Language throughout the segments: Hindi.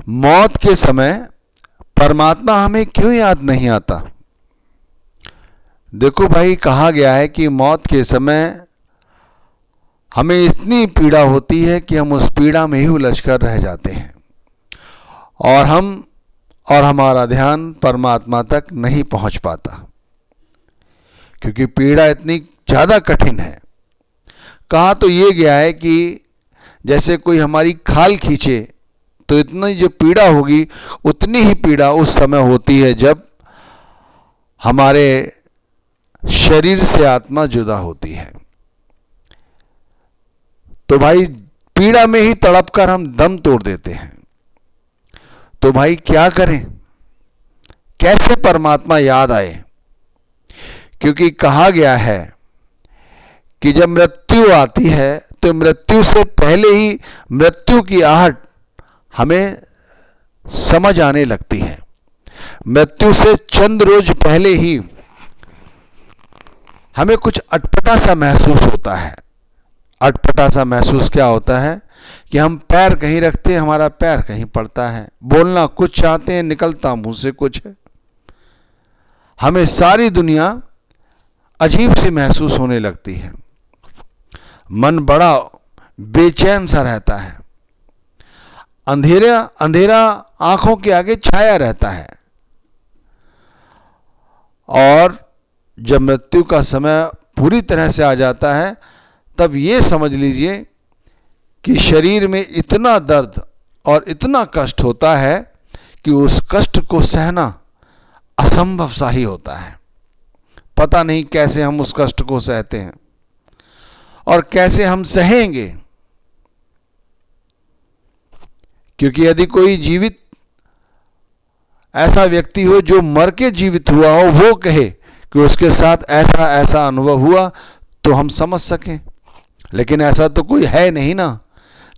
मौत के समय परमात्मा हमें क्यों याद नहीं आता? देखो भाई, कहा गया है कि मौत के समय हमें इतनी पीड़ा होती है कि हम उस पीड़ा में ही उलझकर रह जाते हैं और हमारा ध्यान परमात्मा तक नहीं पहुंच पाता, क्योंकि पीड़ा इतनी ज़्यादा कठिन है। कहा तो ये गया है कि जैसे कोई हमारी खाल खींचे तो इतनी जो पीड़ा होगी उतनी ही पीड़ा उस समय होती है जब हमारे शरीर से आत्मा जुदा होती है। तो भाई पीड़ा में ही तड़पकर हम दम तोड़ देते हैं। तो भाई क्या करें, कैसे परमात्मा याद आए? क्योंकि कहा गया है कि जब मृत्यु आती है तो मृत्यु से पहले ही मृत्यु की आहट हमें समझ आने लगती है। मृत्यु से चंद रोज पहले ही हमें कुछ अटपटा सा महसूस होता है। अटपटा सा महसूस क्या होता है कि हम पैर कहीं रखते हैं, हमारा पैर कहीं पड़ता है, बोलना कुछ चाहते हैं, निकलता मुंह से कुछ है। हमें सारी दुनिया अजीब सी महसूस होने लगती है। मन बड़ा बेचैन सा रहता है, अंधेरा आंखों के आगे छाया रहता है। और जब मृत्यु का समय पूरी तरह से आ जाता है तब ये समझ लीजिए कि शरीर में इतना दर्द और इतना कष्ट होता है कि उस कष्ट को सहना असंभव सा ही होता है। पता नहीं कैसे हम उस कष्ट को सहते हैं और कैसे हम सहेंगे, क्योंकि यदि कोई जीवित ऐसा व्यक्ति हो जो मर के जीवित हुआ हो, वो कहे कि उसके साथ ऐसा ऐसा अनुभव हुआ, तो हम समझ सकें। लेकिन ऐसा तो कोई है नहीं ना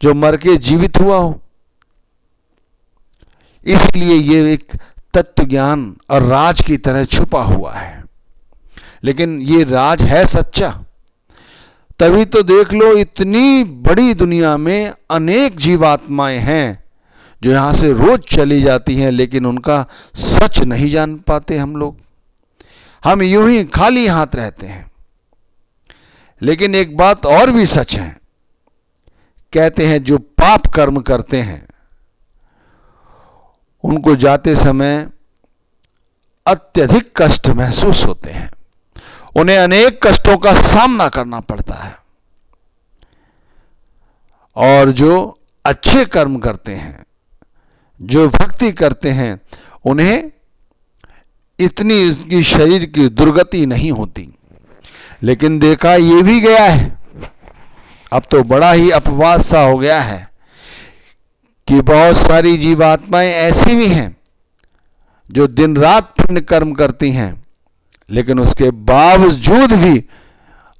जो मर के जीवित हुआ हो। इसलिए ये एक तत्व ज्ञान और राज की तरह छुपा हुआ है, लेकिन ये राज है सच्चा। तभी तो देख लो, इतनी बड़ी दुनिया में अनेक जीवात्माएं हैं जो यहां से रोज चली जाती हैं, लेकिन उनका सच नहीं जान पाते हम लोग। हम यूं ही खाली हाथ रहते हैं। लेकिन एक बात और भी सच है, कहते हैं जो पाप कर्म करते हैं उनको जाते समय अत्यधिक कष्ट महसूस होते हैं, उन्हें अनेक कष्टों का सामना करना पड़ता है। और जो अच्छे कर्म करते हैं, जो भक्ति करते हैं, उन्हें इतनी इसकी शरीर की दुर्गति नहीं होती। लेकिन देखा ये भी गया है, अब तो बड़ा ही अपवाद सा हो गया है कि बहुत सारी जीवात्माएं ऐसी भी हैं जो दिन रात पुण्य कर्म करती हैं, लेकिन उसके बावजूद भी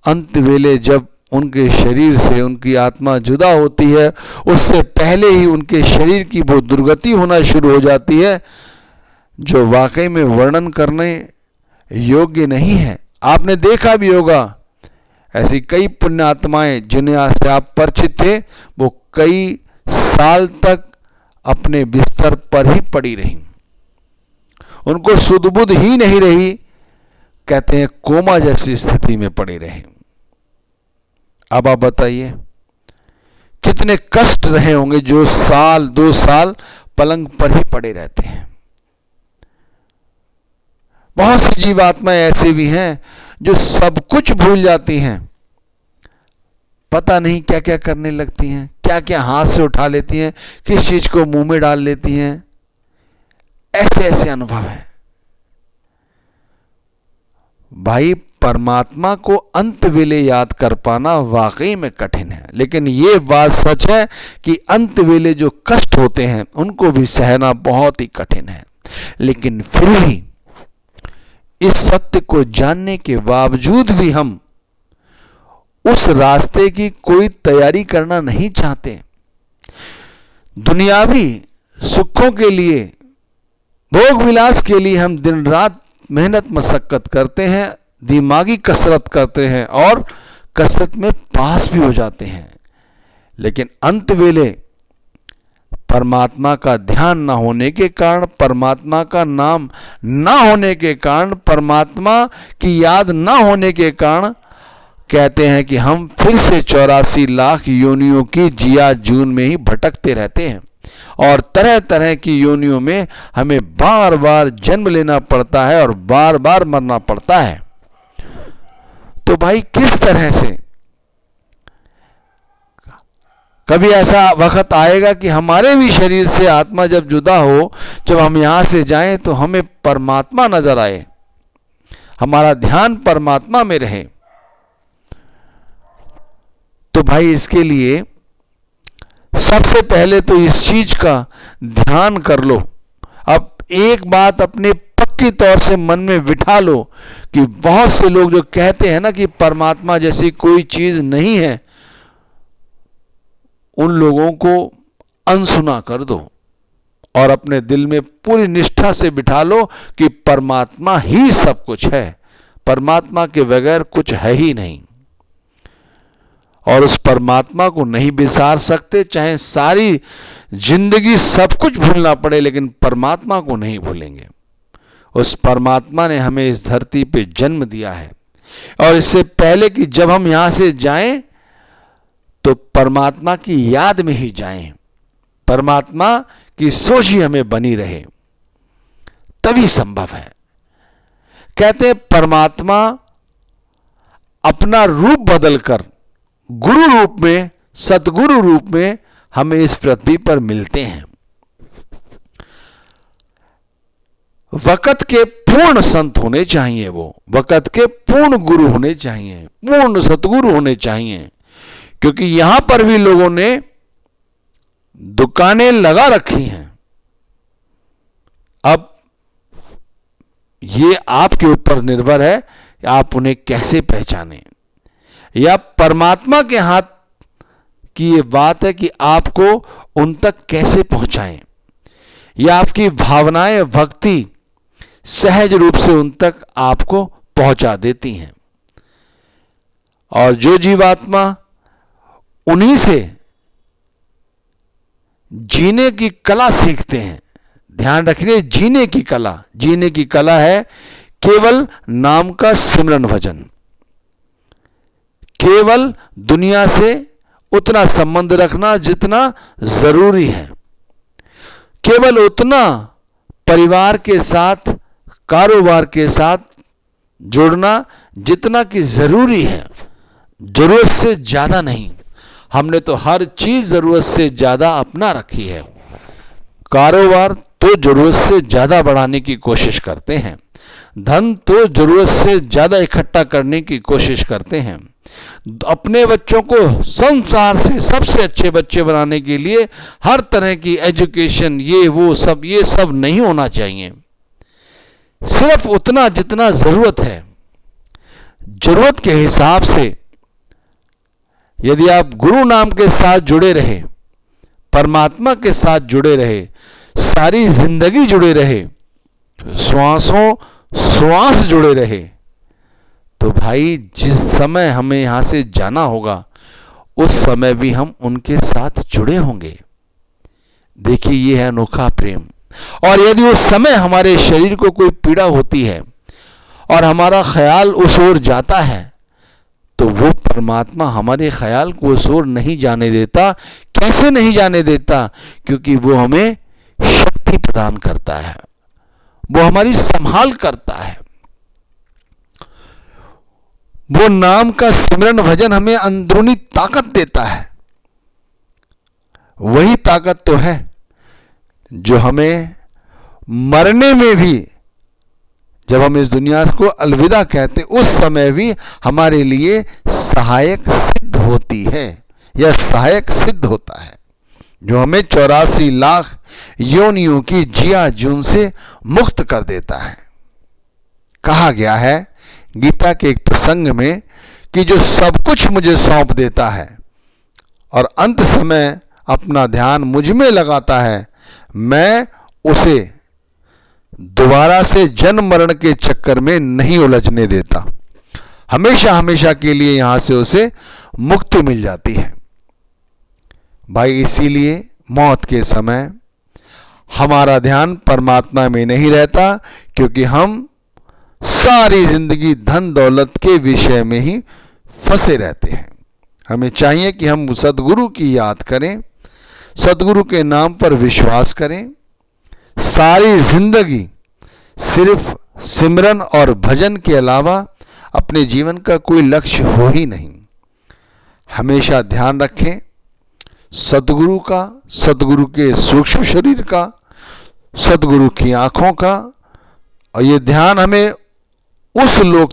अंत वेले जब उनके शरीर से उनकी आत्मा जुदा होती है, उससे पहले ही उनके शरीर की वो दुर्गति होना शुरू हो जाती है जो वाकई में वर्णन करने योग्य नहीं है। आपने देखा भी होगा, ऐसी कई पुण्य आत्माएं जिन्हें से आप परिचित थे, वो कई साल तक अपने बिस्तर पर ही पड़ी रहीं, उनको सुध बुध ही नहीं रही, कहते हैं कोमा जैसी स्थिति में पड़ी रही। अब आप बताइए कितने कष्ट रहे होंगे जो साल 2 साल पलंग पर ही पड़े रहते हैं। बहुत सी जीवात्माएं ऐसे भी हैं जो सब कुछ भूल जाती हैं, पता नहीं क्या क्या करने लगती हैं, क्या क्या हाथ से उठा लेती हैं, किस चीज को मुंह में डाल लेती हैं। ऐसे ऐसे अनुभव हैं। भाई परमात्मा को अंत वेले याद कर पाना वाकई में कठिन है, लेकिन ये बात सच है कि अंत वेले जो कष्ट होते हैं उनको भी सहना बहुत ही कठिन है। लेकिन फिर भी इस सत्य को जानने के बावजूद भी हम उस रास्ते की कोई तैयारी करना नहीं चाहते। दुनियावी सुखों के लिए, भोग विलास के लिए हम दिन रात मेहनत मशक्कत करते हैं, दिमागी कसरत करते हैं और कसरत में पास भी हो जाते हैं। लेकिन अंत वेले परमात्मा का ध्यान न होने के कारण, परमात्मा का नाम न होने के कारण, परमात्मा की याद न होने के कारण कहते हैं कि हम फिर से 84 लाख योनियों की जिया जून में ही भटकते रहते हैं और तरह तरह की योनियों में हमें बार बार जन्म लेना पड़ता है और बार बार मरना पड़ता है। तो भाई किस तरह से कभी ऐसा वक्त आएगा कि हमारे भी शरीर से आत्मा जब जुदा हो, जब हम यहां से जाएं तो हमें परमात्मा नजर आए, हमारा ध्यान परमात्मा में रहे। तो भाई इसके लिए सबसे पहले तो इस चीज का ध्यान कर लो। अब एक बात अपने पक्की तौर से मन में बिठा लो कि बहुत से लोग जो कहते हैं ना कि परमात्मा जैसी कोई चीज नहीं है, उन लोगों को अनसुना कर दो और अपने दिल में पूरी निष्ठा से बिठा लो कि परमात्मा ही सब कुछ है, परमात्मा के बगैर कुछ है ही नहीं। और उस परमात्मा को नहीं बिसार सकते, चाहे सारी जिंदगी सब कुछ भूलना पड़े, लेकिन परमात्मा को नहीं भूलेंगे। उस परमात्मा ने हमें इस धरती पे जन्म दिया है और इससे पहले कि जब हम यहां से जाएं तो परमात्मा की याद में ही जाएं, परमात्मा की सोच ही हमें बनी रहे, तभी संभव है। कहते हैं परमात्मा अपना रूप बदलकर गुरु रूप में, सतगुरु रूप में हमें इस पृथ्वी पर मिलते हैं। वक़्त के पूर्ण संत होने चाहिए, वो वक़्त के पूर्ण गुरु होने चाहिए, पूर्ण सतगुरु होने चाहिए, क्योंकि यहां पर भी लोगों ने दुकानें लगा रखी हैं। अब ये आपके ऊपर निर्भर है कि आप उन्हें कैसे पहचानें, या परमात्मा के हाथ की ये बात है कि आपको उन तक कैसे पहुंचाएं, या आपकी भावनाएं, भक्ति सहज रूप से उन तक आपको पहुंचा देती हैं। और जो जीवात्मा उन्हीं से जीने की कला सीखते हैं, ध्यान रखिए, जीने की कला, जीने की कला है केवल नाम का सिमरन भजन, केवल दुनिया से उतना संबंध रखना जितना जरूरी है, केवल उतना परिवार के साथ, कारोबार के साथ जुड़ना जितना कि जरूरी है, जरूरत से ज्यादा नहीं। हमने तो हर चीज जरूरत से ज्यादा अपना रखी है। कारोबार तो जरूरत से ज्यादा बढ़ाने की कोशिश करते हैं, धन तो जरूरत से ज्यादा इकट्ठा करने की कोशिश करते हैं, अपने बच्चों को संसार से सबसे अच्छे बच्चे बनाने के लिए हर तरह की एजुकेशन, ये वो सब, ये सब नहीं होना चाहिए। सिर्फ उतना जितना जरूरत है, जरूरत के हिसाब से यदि आप गुरु नाम के साथ जुड़े रहे, परमात्मा के साथ जुड़े रहे, सारी जिंदगी जुड़े रहे, श्वासों श्वास जुड़े रहे, तो भाई जिस समय हमें यहां से जाना होगा उस समय भी हम उनके साथ जुड़े होंगे। देखिए ये है अनोखा प्रेम। और यदि उस समय हमारे शरीर को कोई पीड़ा होती है और हमारा ख्याल उस ओर जाता है, तो वो परमात्मा हमारे ख्याल को उस ओर नहीं जाने देता। कैसे नहीं जाने देता? क्योंकि वो हमें शक्ति प्रदान करता है, वो हमारी संभाल करता है। वो नाम का सिमरन भजन हमें अंदरूनी ताकत देता है। वही ताकत तो है जो हमें मरने में भी, जब हम इस दुनिया को अलविदा कहते उस समय भी हमारे लिए सहायक सिद्ध होती है, या सहायक सिद्ध होता है, जो हमें 84 लाख योनियों की जिया जून से मुक्त कर देता है। कहा गया है गीता के एक प्रसंग में कि जो सब कुछ मुझे सौंप देता है और अंत समय अपना ध्यान मुझ में लगाता है, मैं उसे दोबारा से जन्म मरण के चक्कर में नहीं उलझने देता। हमेशा हमेशा के लिए यहां से उसे मुक्ति मिल जाती है। भाई इसीलिए मौत के समय हमारा ध्यान परमात्मा में नहीं रहता, क्योंकि हम सारी जिंदगी धन दौलत के विषय में ही फंसे रहते हैं। हमें चाहिए कि हम सद्गुरु की याद करें, सद्गुरु के नाम पर विश्वास करें, सारी जिंदगी सिर्फ सिमरन और भजन के अलावा अपने जीवन का कोई लक्ष्य हो ही नहीं। हमेशा ध्यान रखें सद्गुरु का, सद्गुरु के सूक्ष्म शरीर का, सद्गुरु की आंखों का, और ये ध्यान हमें उस लोक